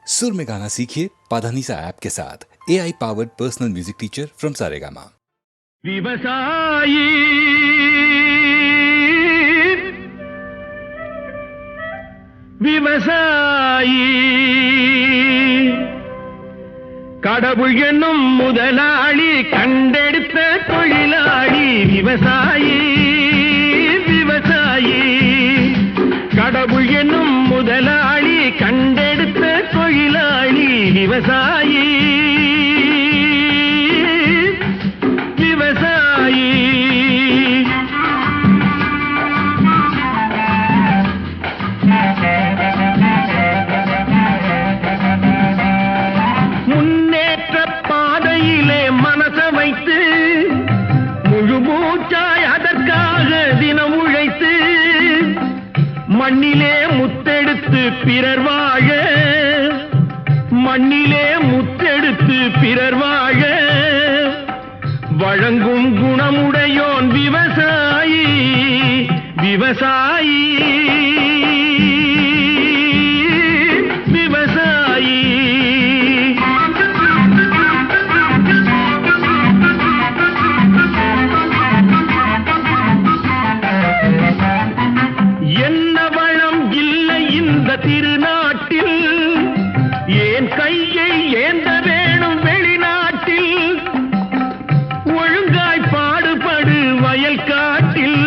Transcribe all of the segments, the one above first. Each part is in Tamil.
सुर में गाना सीखिए पाधानीसा ऐप के साथ AI powered personal music teacher from Saregama. விவசாயி விவசாயி கடவுள் என்னும் முதலாளி கண்டெடுத்த தொழிலாளி விவசாயி விவசாயி கடவுள் என்னும் முதலாளி கண்டெடுத்த தொழிலாளி விவசாயி விவசாயி முன்னேற்ற பாதையிலே மனச வைத்து முழு மூச்சாய் அதற்காக தினம் உழைத்து மண்ணிலே முத்தெடுத்து பிறர் வாழ மண்ணிலே முத்தெடுத்து பிறர் வாழ வழங்கும் குணமுடையோன் விவசாயி விவசாயி விவசாயி என்ன வளம் இல்லை இந்த திருநாட்டில் ஏன் கையை ஏந்த வேணும் வெளிநாட்டில் ஒழுங்காய் பாடுபடு வயல் காட்டில்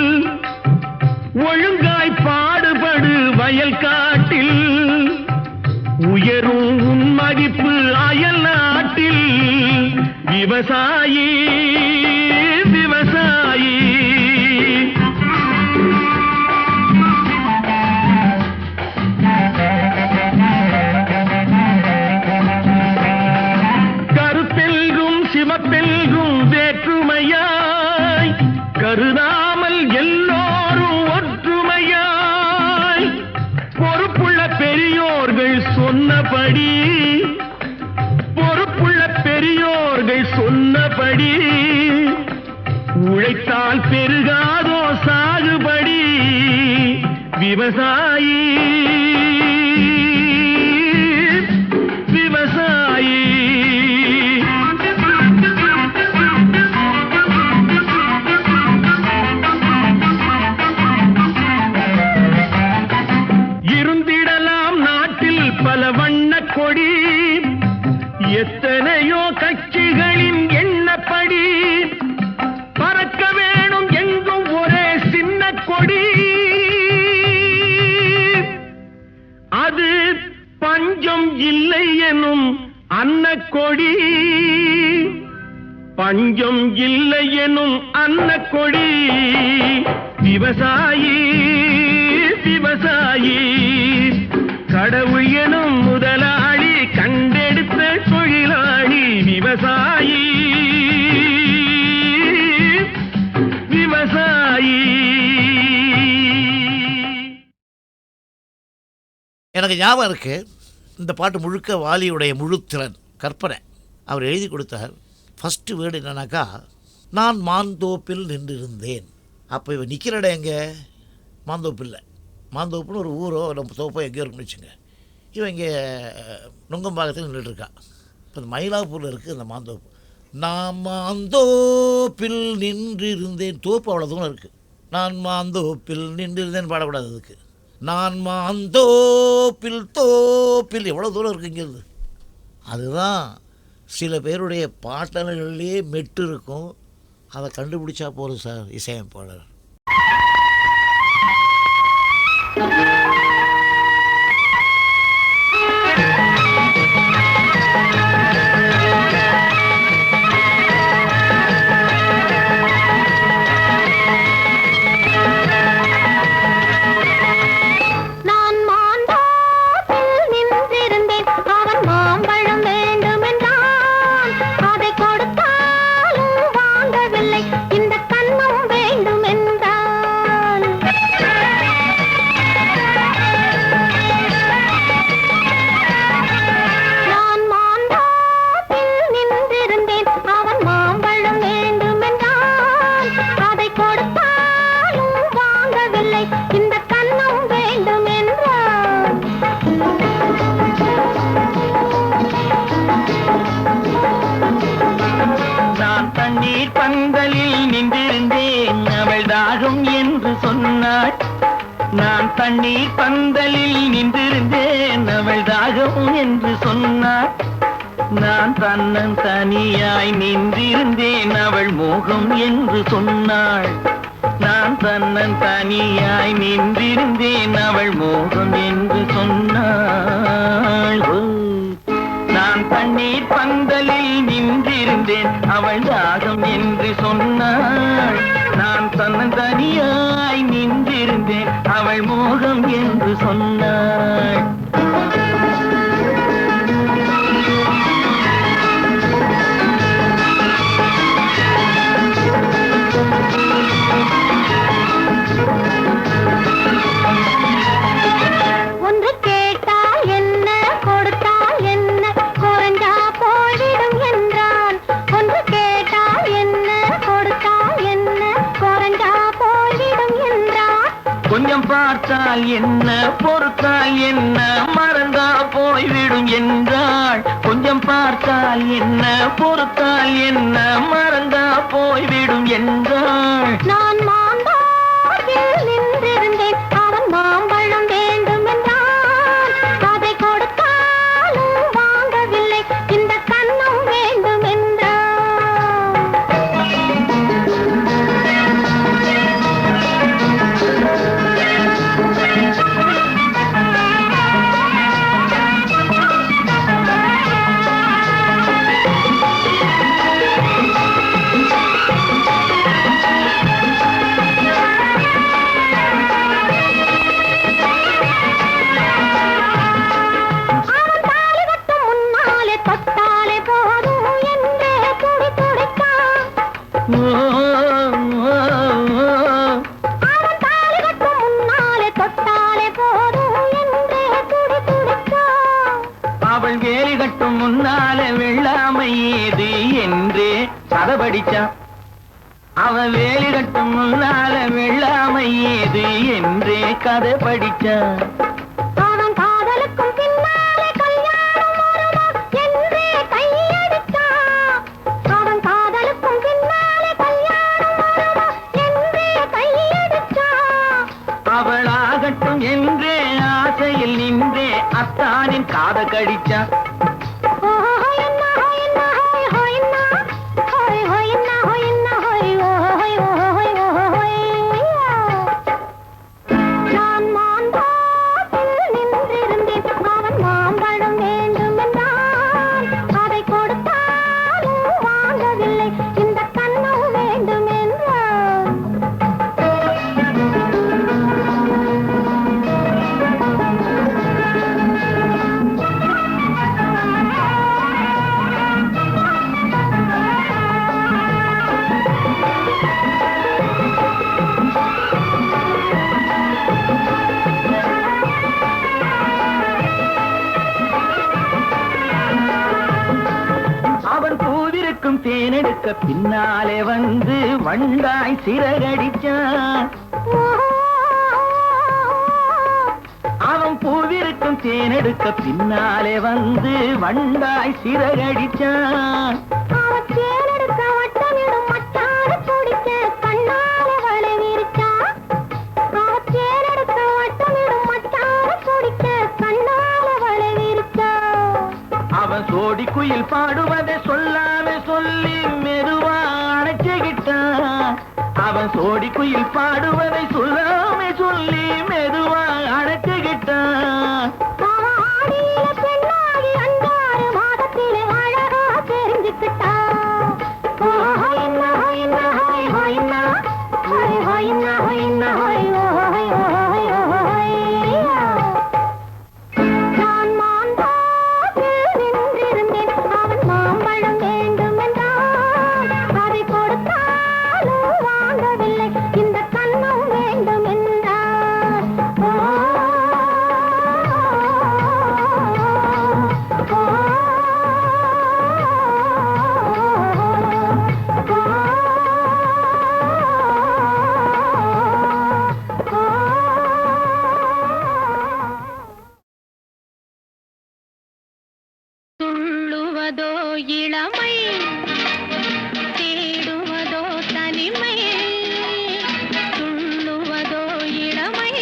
ஒழுங்காய் பாடுபடு வயல் காட்டில் உயரும் உன் மதிப்பு அயல் நாட்டில் விவசாயி விவசாயி கருப்பெல்கும் சிவப்பெல்கும் வேற்றுமையாய் கருதாமல் எல்லோரும் ஒற்றுமையாய் பொறுப்புள்ள பெரியோர்கள் சொன்னபடி பொறுப்புள்ள பெரியோர்கள் சொன்னபடி உழைத்தால் பெருகாதோ சாகுபடி விவசாயி விவசாயி இருந்திடலாம் நாட்டில் பல வண்ண கொடி எத்தனையோ கட்சிகளின் எண்ணப்படி பறக்க வேணும் எங்கும் ஒரே சின்ன கொடி அது பஞ்சம் இல்லை எனும் அன்னக்கொடி பஞ்சம் இல்லை எனும் அன்னக்கொடி விவசாயி விவசாயி கடவுள் எனும் முதலாளி கண்டெடுத்த தொழிலாளி விவசாயி விவசாயி. எனக்கு ஞாபகம் இருக்கு, இந்த பாட்டு முழுக்க வாலியுடைய முழுத்திறன் கற்பனை. அவர் எழுதி கொடுத்தார். ஃபஸ்ட்டு வேர்டு என்னன்னாக்கா, நான் மாந்தோப்பில் நின்றிருந்தேன். அப்போ இவன் நிற்கிற இடம் எங்கே? மாந்தோப்பில். மாந்தோப்புன்னு ஒரு ஊரோ நம்ம தோப்போ எங்கேயோ இருக்குன்னு வச்சுங்க. இவன் இங்கே நுங்கம்பாக்கத்தில் நின்றுட்டுருக்கான். இப்போ இந்த மயிலாப்பூரில் இருக்குது இந்த மாந்தோப்பு. நான் மாந்தோப்பில் நின்றிருந்தேன். தோப்பு அவ்வளோ தூரம் இருக்குது. நான் மாந்தோப்பில் நின்றிருந்தேன் பாடக்கூடாது. அதுக்கு நான் மாந்தோப்பில் தோப்பில் எவ்வளோ தூரம் இருக்குது இங்கேருந்து. அதுதான் சில பேருடைய பாட்டல்கள்லேயே மெட்டு இருக்கும். அதை கண்டுபிடிச்சா போதும் சார் இசையமைப்பாளர். இந்த கண்ணம் வேண்டும் என்றால் தண்ணீர் பந்தலில் நின்றிருந்தேன் அவள் தாகம் என்று சொன்னாள். நான் தன்னன் தனியாய் நின்றிருந்தேன் அவள் மோகம் என்று சொன்னாள். நான் தன்னன் தனியாய் நின்றிருந்தேன் அவள் மோகம் என்று சொன்னாள். நான் தண்ணீர் பந்தலில் நின்றிருந்தேன் அவள் தாகம் என்று சொன்னாள். நான் தன்னன் தனியாய் நின்றிருந்தேன் அவள் மோகம் என்று சொன்னாள். ஒன்று கேட்டால் என்ன கொடுத்தால் என்ன குறைஞ்சா போய்விடும் என்றான். ஒன்று கேட்டால் என்ன கொடுத்தால் என்ன குறைஞ்சா போய்விடும் என்றான். கொஞ்சம் பார்த்தால் என்ன பொறுத்தால் என்ன மறந்தா போய்விடும் என்றாள். கொஞ்சம் பார்த்தால் என்ன பொறுத்தால் என்ன மறந்தா போய்விடும் என்றாள். நான் மாந்தோப்பில் நின்றிருந்தேன் அவன் மாம்பழம் வேண்டும் என்றான். அதை கொடுத்தாலும் வாங்கவில்லை இந்த கன்னம் வேண்டும் என்றான். அவன் தாலி கட்டும் முன்னாலே தொட்டாலே போதும் என்றே துடி துடித்தான். அவன் தாலி கட்டும் முன்னாலே தொட்டாலே போதும் என்றே துடி துடித்தான். அவள் வேலி கட்டும் முன்னால வெள்ளாமை ஏது என்றே கதை படிச்சான். அவன் வேலி கட்டும் முன்னால வெள்ளாமை ஏது என்றே கதை படிச்சான். அவன் காதலுக்கும் பின்னாலே கல்யாணம் வருமா என்றே கையடித்தான். அவன் காதலுக்கும் பின்னாலே கல்யாணம் வருமா என்றே கையடித்தான். அவளாகட்டும் என்றே ஆசையில் நின்றே அத்தானின் காத கடிச்சான். நான் மாந்தோப்பில் நின்றிருந்தேன் அவன் மாம்பழம் வேண்டும் என்றான். அதை கொடுத்தாலும் வாங்கவில்லை இந்த கன்னம் வேண்டும் என்றான். அவன் பூவிருக்கும் தேனெடுக்க பின்னாலே வந்து வண்டாய் சிறகடிச்சான். அவன் பூவிருக்கும் தேனெடுக்க பின்னாலே வந்து வண்டாய் சிறகடிச்சான். அவன் தேனெடுக்க வட்டமிடும் மச்சான துடிக்க கண்ணாலே வளை விரிச்சான். அவன் தேனெடுக்க வட்டமிடும் மச்சான துடிக்க கண்ணாலே வளை விரிச்சான். அவன் சோடி குயில் பாடுவதை சொல்லாம சொல்லி மெதுவா அணைச்சுக்கிட்டான். அவன் சோடி குயில் பாடுவதை சொல்லாம சொல்லி மெதுவா அணைச்சுக்கிட்டான். அவன் ஆடியில பெண்ணாகி 5-6 மாதத்திலே அழகா தெரிஞ்சுக்கிட்டான். நான் மாந்தோப்பில் நின்றிருந்தேன் அவன் மாம்பழம் வேண்டும் என்றான். அதை கொடுத்தாலும் வாங்கவில்லை இந்த கன்னம் வேண்டும் என்றான். துள்ளுவதோ இளமை தேடுவதோ தனிமை. துள்ளுவதோ இளமை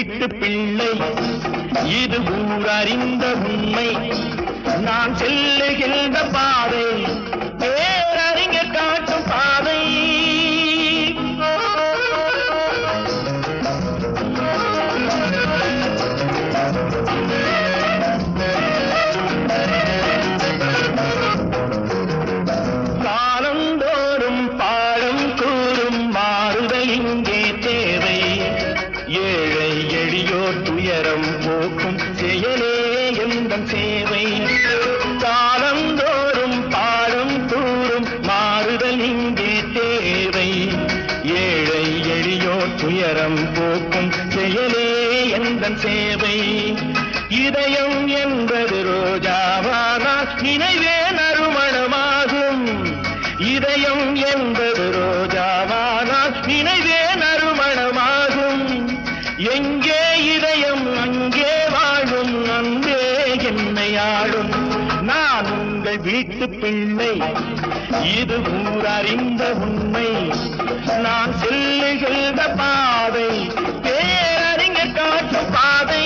வீட்டு பிள்ளை, இது ஊரறிந்த உண்மை. நான் செல்லுகின்ற பாதை பேரறிஞர் காட்டும் பாதை. காலந்தோறும் பாடம் கூறும் மாறுதல் இங்கே தேவை. ஏழை எளியோர் துயரம் போக்கும் செயலே எந்தன் சேவை. காலந்தோறும் பாடம் கூறும் மாறுதல் இங்கே தேவை. ஏழை எளியோர் துயரம் போக்கும் செயலே எந்தன் சேவை. இதயம் என்பது ரோஜாவானால் நினைவே நறுமணமாகும். இதயம் என்பது ரோஜாவானால் நினைவே நறுமணமாகும். எங்கே இதயம் அங்கே வாழும், அன்பே என்னை ஆளும். நான் உங்கள் வீட்டு பிள்ளை, இது ஊரறிந்த உண்மை. நான் செல்லுகின்ற பாதை பேரறிஞர் காட்டும் பாதை.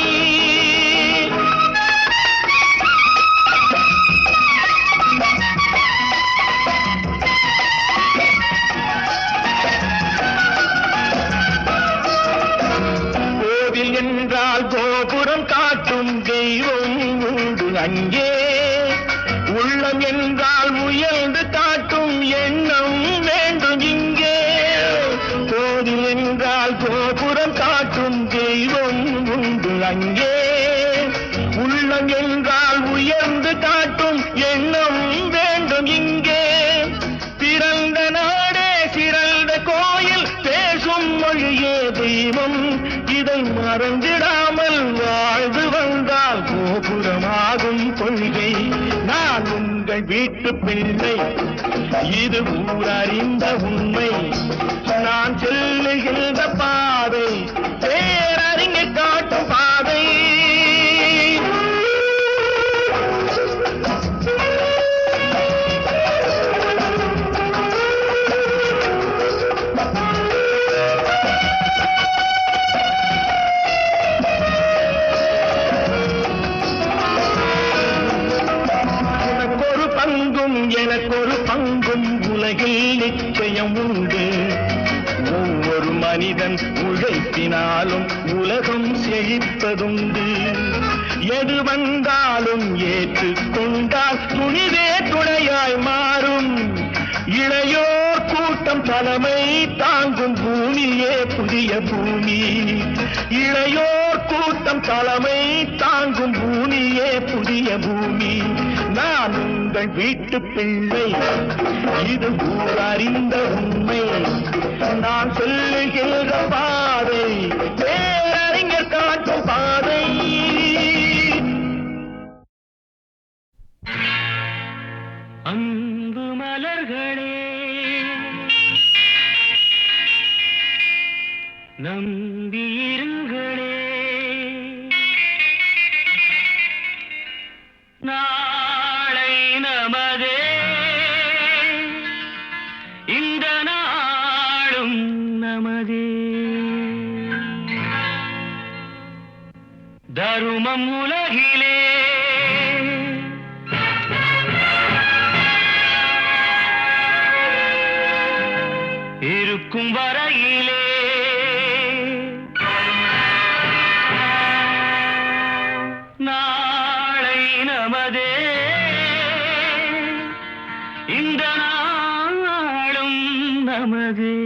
கோவில் என்றால் கோபுரம் காட்டும் தெய்வம் உண்டு அங்கே. உள்ளம் என்றால் முயன்று காட்டும் எண்ணம் வேண்டும் இங்கே. கோவில் என்றால் கோபுரம் காட்டும் தெய்வம் உண்டு அங்கே. உள்ளம் என்றால் உயர்ந்து காட்டும் எண்ணம் வேண்டும் இங்கே. பிறந்த நாடே சிறந்த கோயில், பேசும் மொழியே தெய்வம். இதை மறந்திடாமல் வாழ்ந்து வந்தால் கோபுரமாகும் கொள்கை. நான் உங்கள் வீட்டு பிள்ளை, இது ஊரறிந்த உண்மை. நான் செல்லுகின்ற பாதை பேரறிஞர் காட்டும் பாதை. எனக்கொரு பங்கும் உலகில் நிச்சயம் உண்டு. ஒவ்வொரு மனிதன் உழைப்பினாலும் உலகம் செழிப்பதுண்டு. எது வந்தாலும் ஏற்றுக்கொண்டால் துணிவே துணையாய் மாறும். இளையோர் கூட்டம் தலைமை தாங்கும் பூமியே புதிய பூமி. இளையோர் கூட்டம் தலைமை தாங்கும் பூமியே புதிய பூமி. நான் உங்கள் வீட்டு பிள்ளை, இது ஊரறிந்த உண்மை. நான் சொல்லுகின்ற பாதை பேரறிஞர் காட்டும் பாதை. அன்பு மலர்களே, நம்பியிருங்களே. நாளை நமதே, இந்த நாளும் நமதே. தருமம் உலகிலே இருக்கும் வரையிலே நாளை நமதே, இந்த நாளும் நமதே.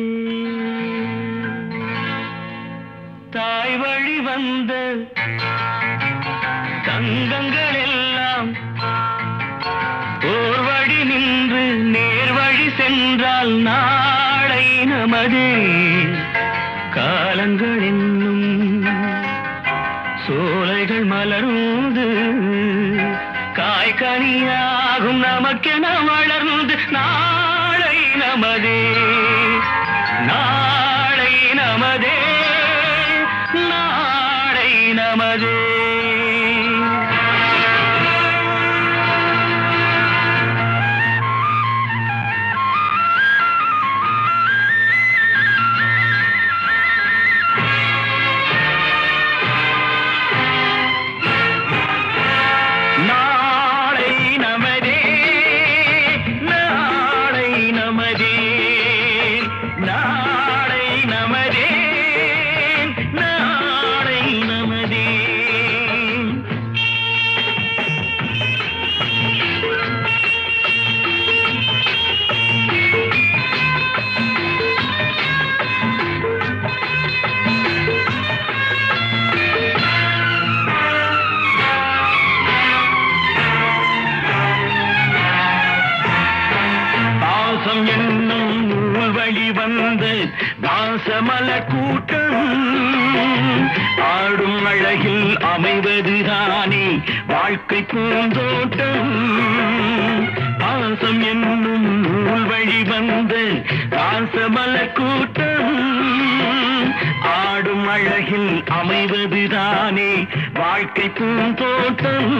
தாய் வழி வந்த தங்கங்கள் எல்லாம் ஓர் வழி நின்று நேர் வழி சென்றால் நாளை நமதே. காலங்கள் என்னும் சோலைகள் மலர்ந்து காய்கனியாகும் நமக்கென வளர்ந்து நாளை நமதே. நாளை நமதே, நாளை நமதே. பாசமலர் கூட்டம் ஆடும் அழகில் அமைவதுதானே வாழ்க்கை பூந்தோட்டம். பாசம் என்னும் நூல் வழி வந்த பாசமலர் கூட்டம் ஆடும் அழகில் அமைவதுதானே வாழ்க்கை பூந்தோட்டம்.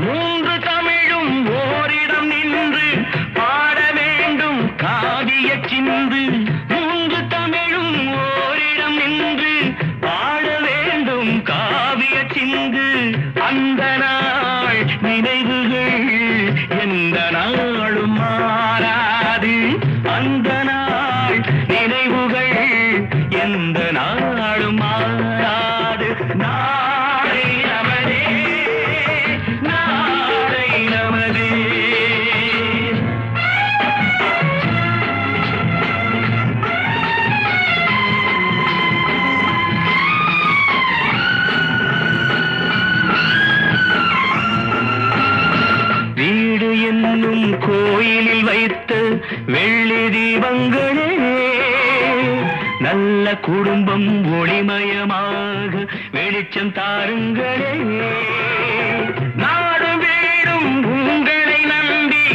மூன்று தமிழும் ஓரிடம் நின்று பாட வேண்டும் காவிய சிந்து. மூன்று தமிழும் ஓரிடம் நின்று பாட வேண்டும் காவிய சிந்து. அந்த நாள் நினைவுகள் எந்த நாளும் மாறாது. அந்த நாள் நினைவுகள் எந்த நாளும் மாறாது. நாளை நமதே, நாளை நமதே. வீடு என்னும் கோயிலில் வைத்த வெள்ளி தீபங்களே நல்ல குடும்பம் ஒளிமயமாக வெளிச்சம் தாருங்களே. நாடும் வீடும் உங்களை நம்பி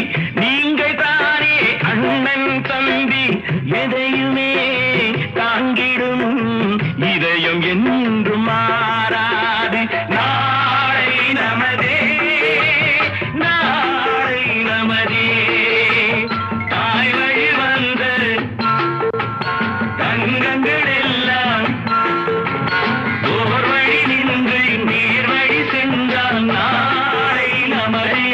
நீங்கள் தானே அண்ணன் தம்பி. எதையுமே தாங்கிடும் இதயம் என்றும் மாறாது. நாளை நமதே, நாளை நமதே. தாய் வழி வந்த தங்கங்கள் எல்லாம் ஓர் வழி நின்று நீர் வழி சென்றால் நாளை நமதே.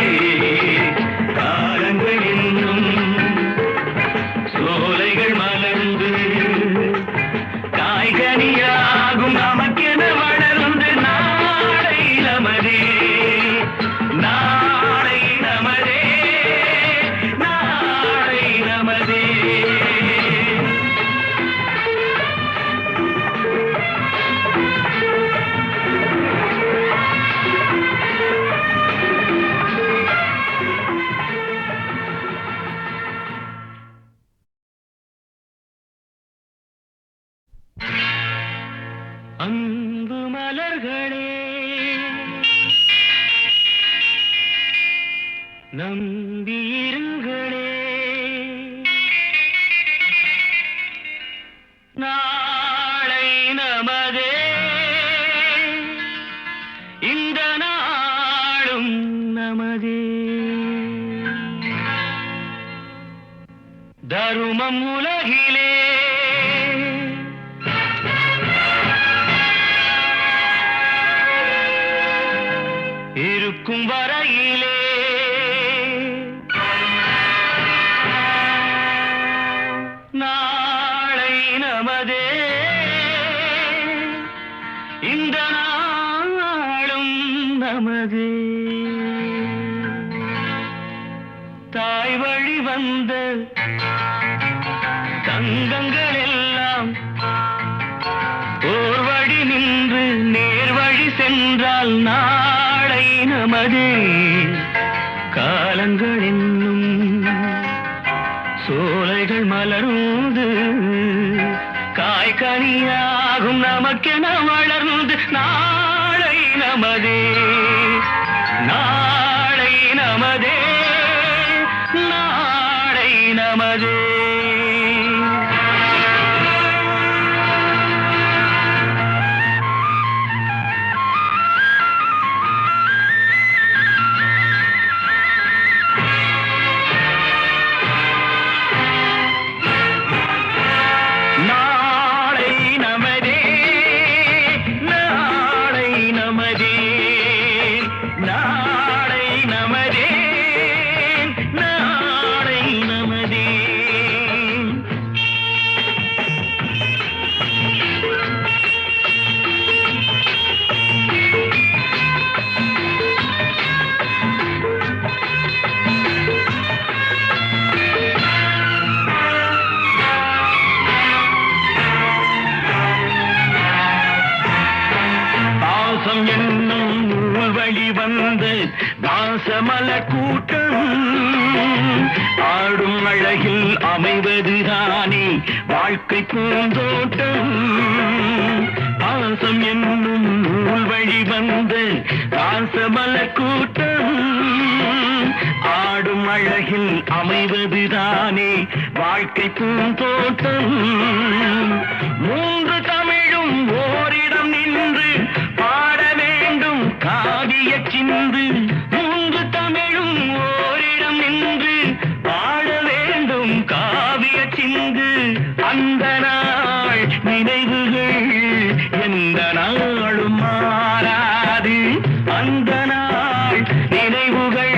காலங்கள் இன்னும் சோலைகள் மலர்ந்து காய்கனியாகும் நமக்கென வளர்ந்து நாளை நமதே, நாளை நமதே, நாளை நமதே. அன்பு மலர்களே நம்பியிருங்களே. நாளை நமதே, இந்த நாளும் நமதே. தருமம் உலகிலே இருக்கும் வரையிலே நாளை நமதே, இந்த நாளும் நமதே. தாய் வழி வந்த தங்கங்கள் எல்லாம் ஓர் வழி நின்று நேர் வழி சென்றால் நாளை நமதே. காலங்கள் என்னும் சோலைகள் மலர்ந்து காய்கனியாகும் நமக்கென வளர்ந்து நாளை நமதே, நாளை நமதே, நாளை நமதே. நாளை நமதே, நாளை நமதே. வழி வந்த வாசமல கூட்டம் ஆடும் அழகில் அமைவதுதானே வாழ்க்கை பூந்தோட்டம். பாசம் என்னும் நூல் வழி வந்த வாசமல கூட்டம் ஆடும் அழகில் அமைவதுதானே வாழ்க்கை பூந்தோட்டம். மூன்று தமிழும் ஓரிடம் நின்று பாட வேண்டும் காவிய சிந்து. மூன்று தமிழும் ஓரிடம் நின்று பாட வேண்டும் காவிய சிந்து. அந்த நாள் நினைவுகள் எந்த நாளும் மாறாது. அந்த நாள் நினைவுகள்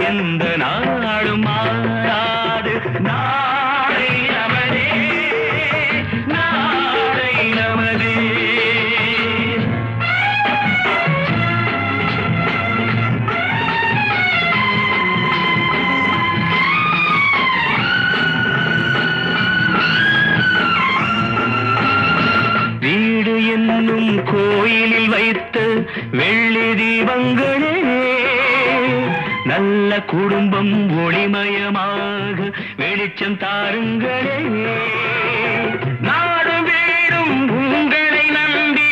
எந்த நாளும் மாறாது. நாளை நமதே, நாளை நமதே. வீடு என்னும் கோயிலில் வைத்த வெள்ளி தீபங்களே நல்ல குடும்பம் ஒளிமயமாக வெளிச்சம் தாருங்களே. நாடு வீடும் உங்களை நம்பி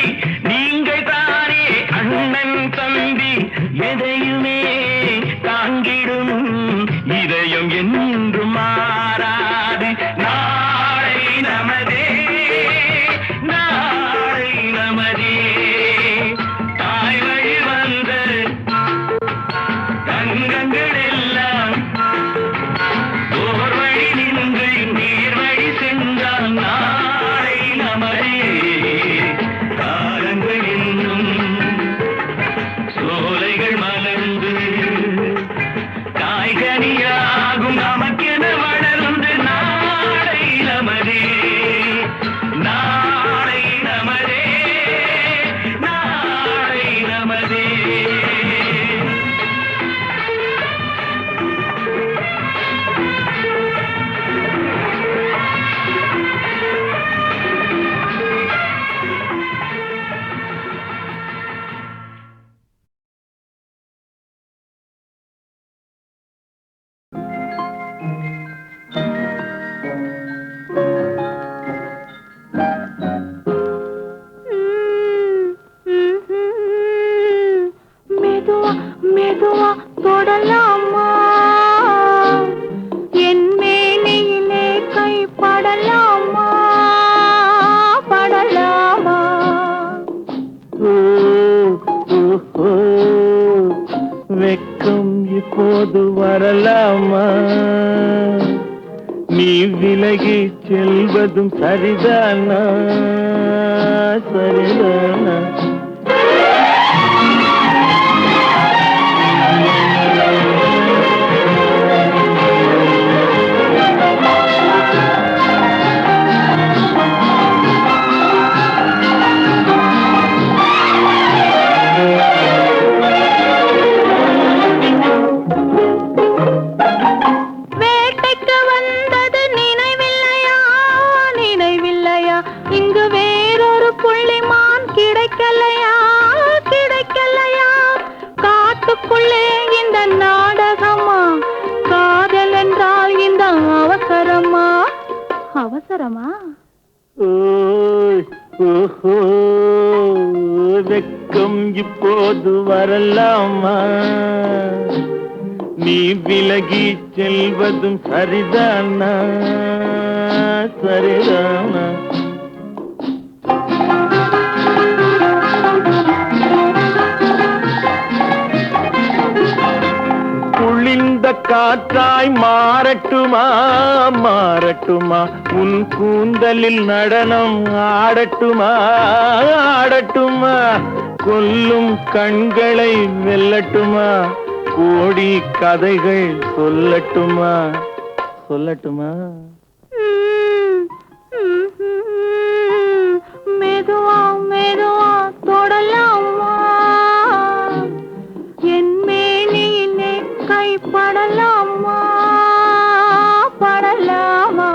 நீங்கள் தானே அண்ணன் தம்பி. எதையுமே தாங்கிடும் இதயம் என்றும் மாறாது. நாளை நமதே, நாளை நமதே. தாய் வழி வந்த தங்கங்கள் எல்லாம் ஓர் வழி நின்று நீர் வழி சென்றால் நாளை நமதே. காலங்கள் இன்னும் சோலைகள் மலர்ந்து காய்கனியாகும் நமக்கென வளர்ந்து நாளை நமதே, நாளை நமதே, நாளை நமதே. மெதுவா மெதுவா தொடலாமா, என் மேனியிலே கை படலாமா, படலாமா. வெக்கம் இப்போது வரலாமா? நீ விலகி செல்வதும் சரிதானா, சரிதானா? வேட்டைக்கு வந்தது நினைவில்லையா, நினைவில்லையா? இங்கு வேறொரு புள்ளிமான் கிடைக்கலையா, கிடைக்கலையா? காட்டுக்குள்ளே இந்த நாடகமா, காதல் என்றால் இந்த அவசரமா, அவசரமா? ஓய், ஓஹோ, வெக்கம் இப்போது வரலாமா? நீ விலகி செல்வதும் சரிதானா, சரிதானா? குளிர்ந்த காற்றாய் மாறட்டுமா, மாறட்டுமா? உன் கூந்தலில் நடனம் ஆடட்டுமா, ஆடட்டுமா? கொல்லும் கண்களை வெல்லட்டுமா, கோடி கதைகள் சொல்லட்டுமா, சொல்லட்டுமா? மெதுவா மெதுவா தொடலாமா, என் மேனியிலே கை படலாமா, படலாமா?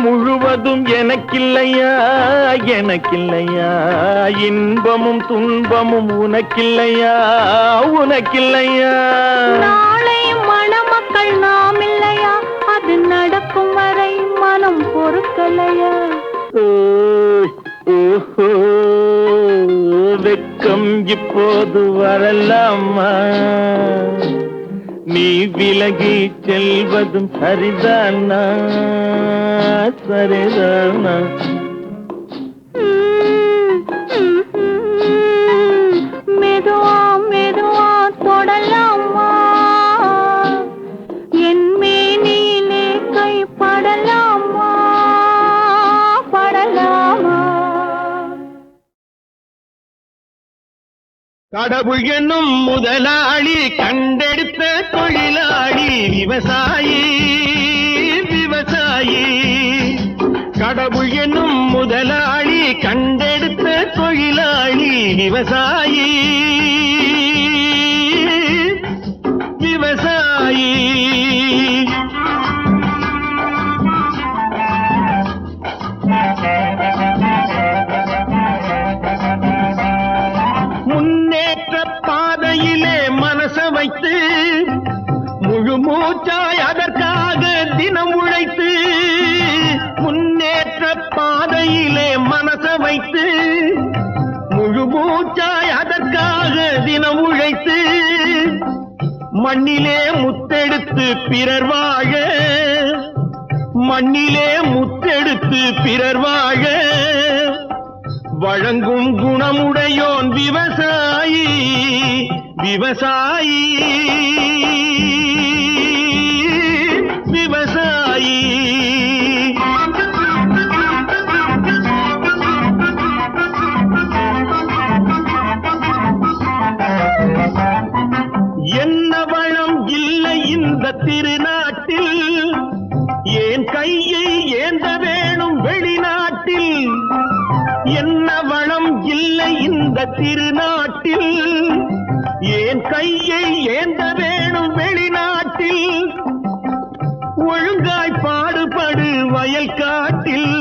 முழுவதும் எனக்கில்லையா எனக்கில்லையா, இன்பமும் துன்பமும் உனக்கில்லையா உனக்கில்லையா. நாளை மணமக்கள் நாம் இல்லையா, அது நடக்கும் வரை மனம் பொறுக்கலையா. ஓஹோ, வெக்கம் இப்போது வரலாமா, நீ விலகி செல்வதும் சரிதானா சரிதானா. மெதுவா மெதுவா தொடலாமா, என் மேனியிலே கை படலாமா படலாமா. கடவுள் என்னும் முதலாளி கண்டெடுத்த தொழிலாளி விவசாயி விவசாயி. கடவுள் என்னும் முதலாளி கண்டெடுத்த தொழிலாளி விவசாயி விவசாயி. முன்னேற்ற பாதையிலே மனச வைத்து முழு மூச்சாய் அதற்காக தினம் உழைத்து, முன்னேற்ற பாதையிலே மனச வைத்து முழு மூச்சாய் அதற்காக தினம் உழைத்து, மண்ணிலே முத்தெடுத்து பிறர் வாழ மண்ணிலே முத்தெடுத்து பிறர் வாழ வழங்கும் குணமுடையோன் விவசாயி விவசாயி விவசாயி. என்ன வளம் இல்லை இந்த திருநாட்டில், ஏன் கையை ஏந்த வேணும் வெளிநாட்டில். என்ன வளம் இல்லை இந்த திருநாட்டில், ஏன் கையை ஏந்த வேணும் வெளிநாட்டில். ஒழுங்காய் பாடுபடு வயல் காட்டில்,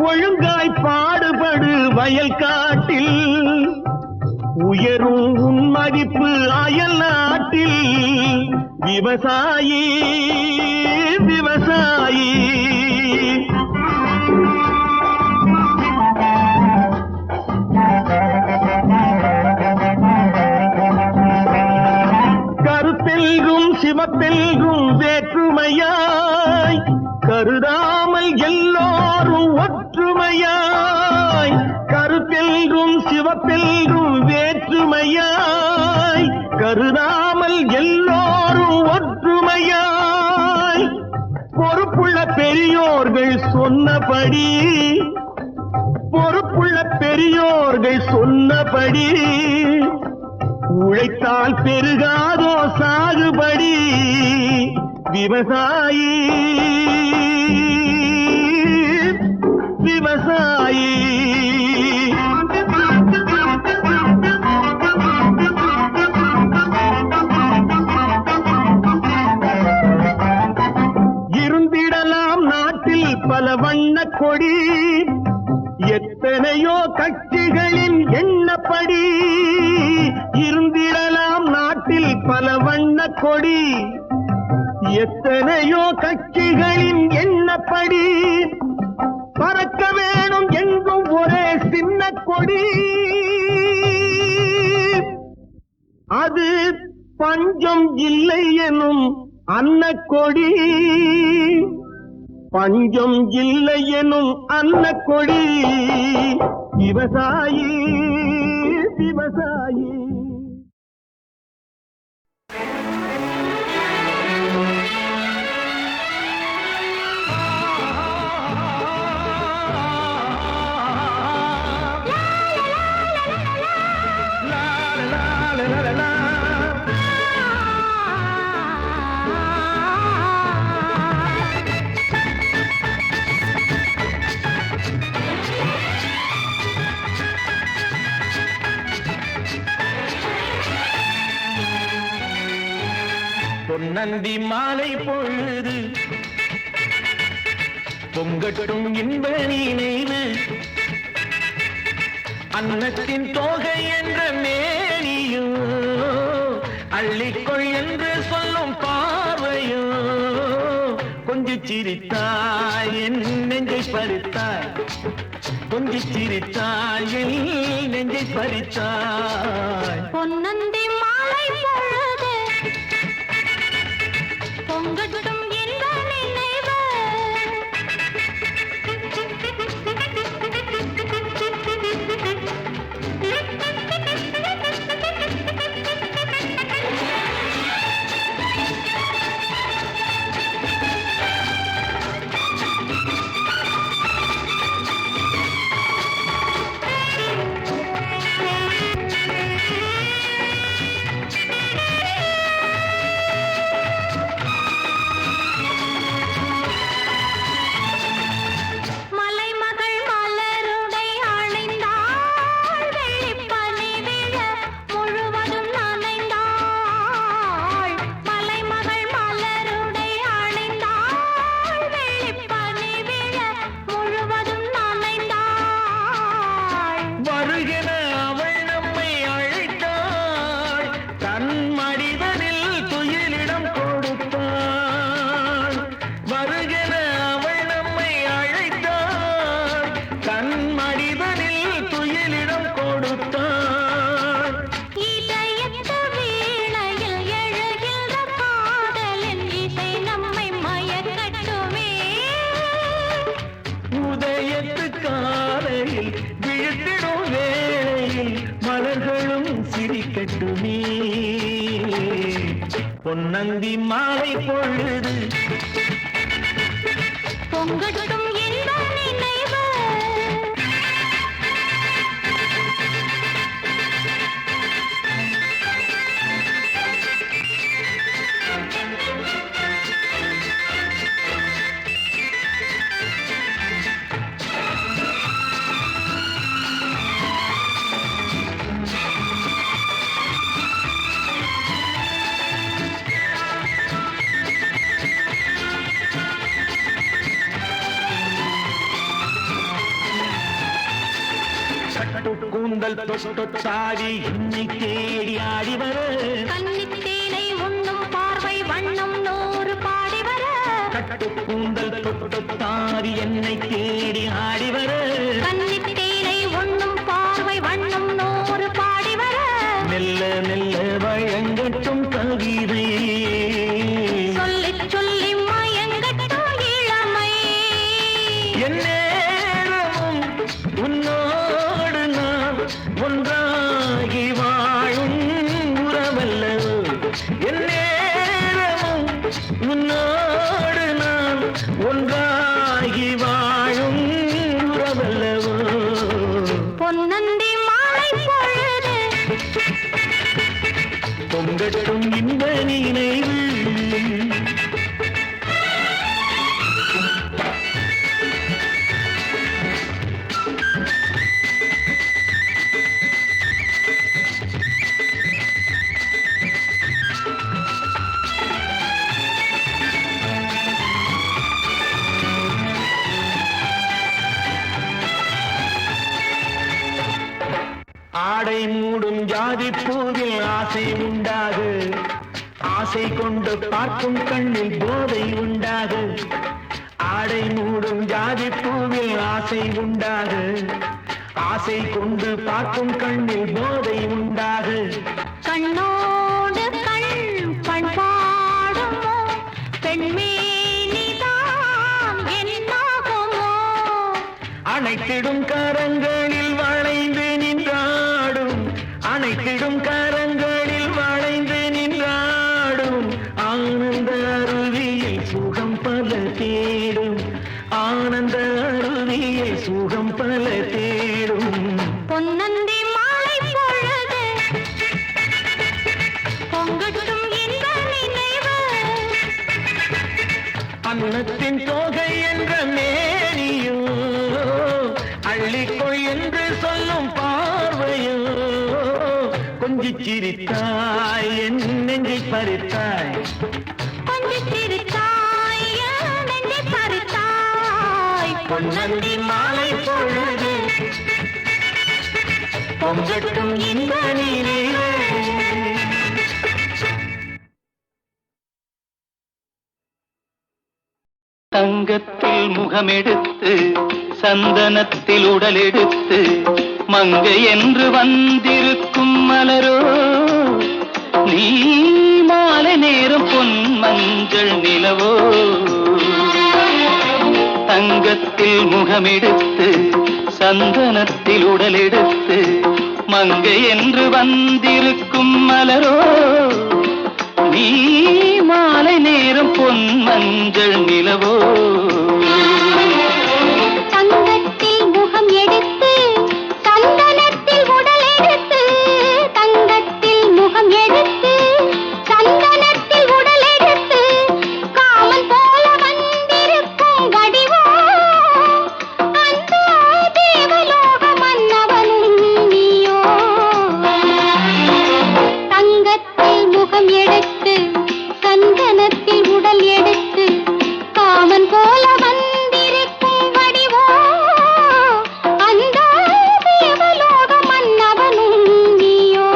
ஒழுங்காய் பாடுபடு வயல் காட்டில். உயரும் உன் மதிப்பு அயல் நாட்டில். விவசாயி விவசாயி. கருத்தெல்கும் சிவப்பெல்கும் வேற்றுமையாய் கருதாமல் எல்லோரும் ஒற்றுமையாய். கருத்தெல்கும் சிவப்பெல்கும் வேற்றுமையாய் கருதாமல் எல்லோரும் ஒற்றுமையாய். பொறுப்புள்ள பெரியோர்கள் சொன்னபடி, பொறுப்புள்ள பெரியோர்கள் சொன்னபடி, உழைத்தால் பெருகாதோ சாகுபடி. விவசாயி விவசாயி. இருந்திடலாம் நாட்டில் பல வண்ண கொடி, எத்தனையோ கட்சிகளின் எண்ணப்படி. இருந்திடலாம் நாட்டில் பல வண்ண கொடி, எத்தனையோ கட்சிகளின் எண்ணப்படி. பறக்க வேணும் எங்கும் ஒரே சின்ன கொடி, அது பஞ்சம் இல்லை எனும் அன்னக்கொடி. பஞ்சம் இல்லை எனும் அன்னக்கொடி. விவசாயி விவசாயி. பொன்னந்தி மாலை பொழுது பொங்கட்டும் இன்ப நினைவு அன்னத்தின் தோகை என்ற மேனியோ அள்ளிக்கொள் என்று சொல்லும் பார்வையோ கொஞ்சி சிரித்தாய் என் நெஞ்சை பறித்தாய் கொஞ்சி சிரித்தாய் என் நெஞ்சை பறித்தாய் பொன்னந்தி மாலை பொழுது பொங்கட்டும் என்ற நினைவு சிரிக்கட்டுமே பொன்னந்தி மாலை பொழுது பொங்கட்டும் என்ற நினைவு கூந்தல் தொட்டாடி என்னை தேடி ஆடி வர கன்னித்தேனை உண்ணும் பார்வை வண்ணம் நூறு பாடி வர கட்டு கூந்தல் தொட்டாடி என்னை தேடி ஆடி வர கன்னித்தேனை உண்ணும் பார்வை வண்ணம் நூறு பாடி வர மெல்ல மெல்ல வழங்கட்டும் கவிதை சொல்லி சொல்லி மயங்கட்டும் இளமை எந்நேரமும் உன்னோடு நான் ஒன்றாகி வாழும் உறவல்லவோ எந்நேரமும் உன்னோடு நான் ஒன்றாகி வாழும் உறவல்லவோ பொன்னந்தி மாலை பொழுது பொங்கட்டும் இன்ப நினைவு ஆடை மூடும் ஜாதி பூவில் ஆசை உண்டாகு ஆசை கொண்டு பார்க்கும் கண்ணில் போதை உண்டாகு ஆடை மூடும் ஜாதி பூவில் ஆசை உண்டாகு ஆசை கொண்டு பார்க்கும் கண்ணில் போதை உண்டாகு கண்ணோடு கண் பண்பாடுமோ பெண்மேனிதான் என்னாகுமோ அனைத்திடும் கரங்களில் வளைந்து நின்றாடும் அனைத்திடும் கரங்களில் வளைந்து நின்றாடும் ஆனந்த அருவியை சுகம் பல தேடும் ஆனந்த அருவியை சுகம் பல தேடும் பொன்னந்தி மாலை பொழுது பொங்கட்டும் என்ற நினைவு அன்னத்தின் தோகை என்ற மேனியோ அள்ளிக்கொள் என்று சொல்லும் பார்வையோ கொஞ்சி சிரித்தாய் என் நெஞ்சை பறித்தாய் கொஞ்சி சிரித்தாய் என் நெஞ்சை பறித்தாய் பொன்னந்தி மாலை பொழுது பொங்கட்டும் இந்த நீரே. தங்கத்தில் முகமெடுத்து சந்தனத்தில் உடலெடுத்து மங்கை என்று வந்திருக்கும் மலரோ நீ மாலை நேரம் பொன் மஞ்சள் நிலவோ. தங்கத்தில் முகமெடுத்து சந்தனத்தில் உடலெடுத்து மங்கை என்று வந்திருக்கும் மலரோ நீ மாலை நேரம் பொன் மஞ்சள் நிலவோ. தங்கத்தில் முகம் எடுத்து சந்தனத்தில் உடல் எடுத்து தங்கத்தில் முகம் எடுத்து சந்தனத்தில் உடல் எடுத்து காமன் போல வந்திருக்கும் வடிவோ அந்த தேவலோக மன்னவனும் நீயோ. தங்கத்தில் முகம் எடுத்து சந்தனத்தில் உடல் எடுத்து காமன் போல வந்திருக்கும் வடிவோ அந்த தேவலோக மன்னவனும் நீயோ.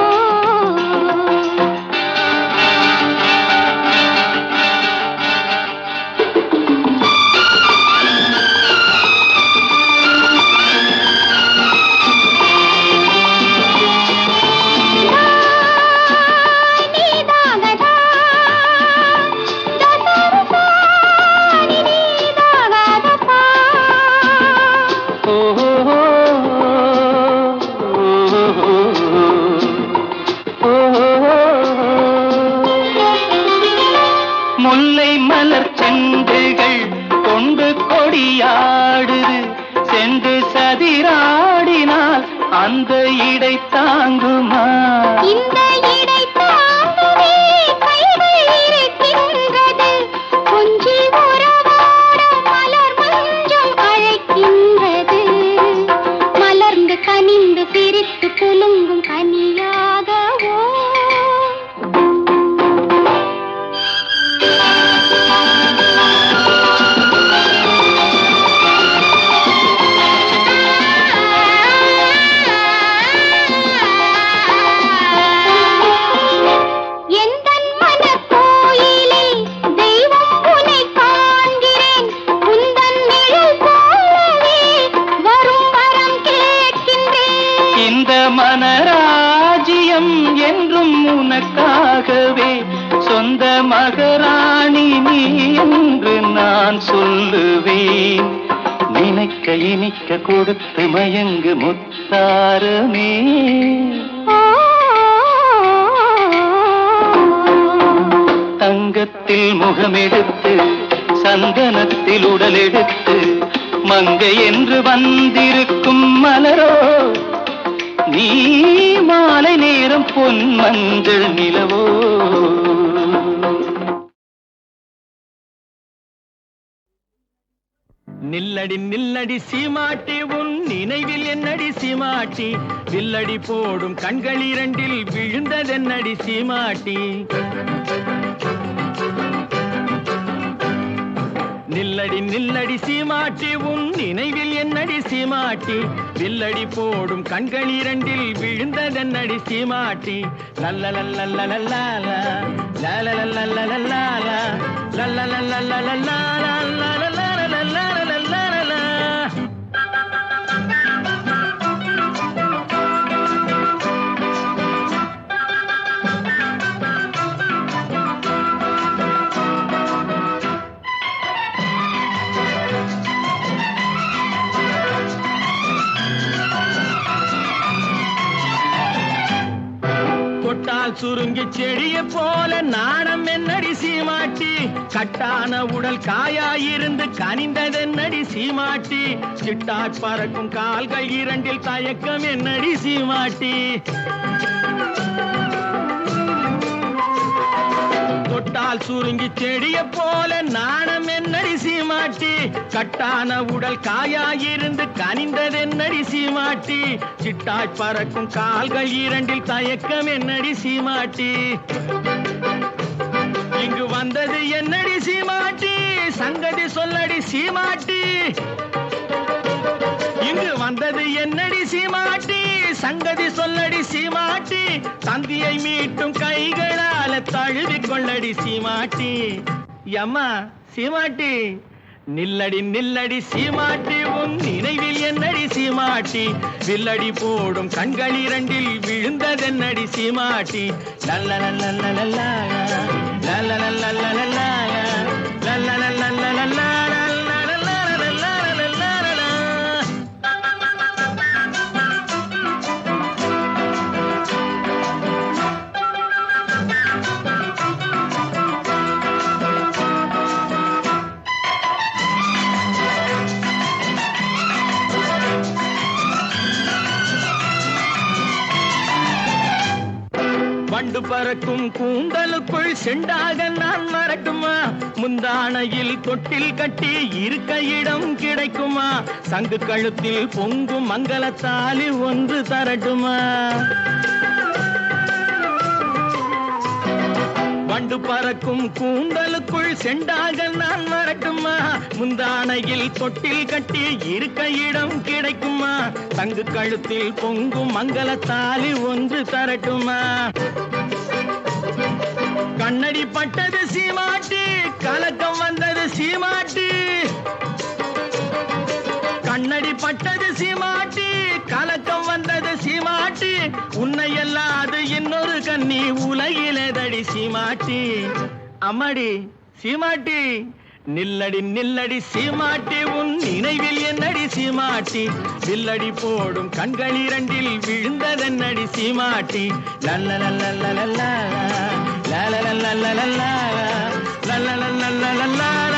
முல்லை மலர் செண்டுகள் கொண்டு கொடியாடுது சென்று சதிராடினால் அந்த இடை தாங்குமா. இந்த இடை தாங்கவே கைகள் இருக்கின்றது கொஞ்சி உறவாட மலர் மஞ்சம் அழைக்கின்றது மலர்ந்து கனிந்து சிரித்து குலுங்கும் கனியாகவோ. எந்தன் மனக்கோயிலில் தெய்வம் உன்னை காண்கிறேன் உந்தன் நிழல் போலவே வரும் வரம் கேட்கின்றேன். இந்த மனராஜ்யம் என்றும் உனக்காகவே சொந்த மகராணி நீ என்று நான் சொல்லுவேன். நினைக்க இனிக்க கொடுத்து மயங்கு முத்தாரமே. தங்கத்தில் முகமெடுத்து சந்தனத்தில் உடலெடுத்து மங்கை என்று வந்திருக்கும் மலரோ நீ மாலை நேரம் பொன் மஞ்சள் நிலவோ. நில்லடி நில்லடி சீமாட்டி உன் நினைவில் என்னடி சீமாட்டி வில்லடி போடும் கண்கள் இரண்டில் விழுந்ததென்னடி சீமாட்டி. நில்லடி நில்லடி சீமாட்டி உன் நினைவில் என்னடி சீமாட்டி வில்லடி போடும் கண்கள் இரண்டில் விழுந்ததென்னடி சீமாட்டி. லல்லலல்லல்லலல்லா லல்லலல்லல்லல்லா லல்லலல்லல்லல்லா கொட்டால் சுருங்கி செடிய போல நாணம் என்னடி சீமாட்டி கட்டான உடல் காயாயிருந்து கனிந்ததென்னடி சீமாட்டி. சிட்டாட் பறக்கும் கால்கள் இரண்டில் தயக்கம் என்னடி சீமாட்டி. தொட்டால் சுருங்கி செடிய போல நாணம் என்னடி சீமாட்டி கட்டான உடல் காயாயிருந்து கனிந்ததென்னடி சீமாட்டி. சிட்டாய் பறக்கும் கால்கள் இரண்டில் தயக்கம் என்னடி சீமாட்டி. இங்கு வந்தது என்னடி சீமாட்டி சங்கதி சொல்லடி சீமாட்டி. சீமாட்டி தந்தியை மீட்டும் கைகளால தழுவி கொள்ளடி சீமாட்டி அம்மா சீமாட்டி நில்லடி நில்லடி சீமாட்டி உன் நினைவில் என்னடி சீமாட்டி வில்லடி போடும் கண்கள் இரண்டில் விழுந்ததென்னடி சீமாட்டி லல்ல லல்ல லல்ல லல்ல லல்ல லல்ல வண்டு பறக்கும் கூந்தலுக்குள் செண்டாக நான் வரட்டுமா முந்தானையில் தொட்டில் கட்டி இருக்க இடம் கிடைக்குமா சங்கு கழுத்தில் பொங்கும் மங்களத்தாலி ஒன்று தரட்டுமா வண்டு பறக்கும் கூந்தலுக்குள் செண்டாக நான் வரட்டுமா முந்தானையில் தொட்டில் கட்டி இருக்க இடம் கிடைக்குமா தங்கு கழுத்தில் பொங்கும் மங்களத்தாலி ஒன்று தரட்டுமா கண்ணடி பட்டது சீமாட்டி கலக்கம் வந்தது சீமாட்டி கண்ணடி பட்டது சீமாட்டி கலக்கம் வந்தது சீமாட்டி உன்னை அல்லாது இன்னொரு கண்ணி உலகிலேதடி சீமாட்டி அம்மாடி சீமாட்டி நில்லடி நில்லடி சீமாட்டி உன் நினைவில் என்னடி சீமாட்டி வில்லடி போடும் கண்கள் இரண்டில் விழுந்ததென்னடி சீமாட்டி லல்ல லல்ல லல்ல லல்ல லல்ல லல்ல லல்ல லல்ல லல்ல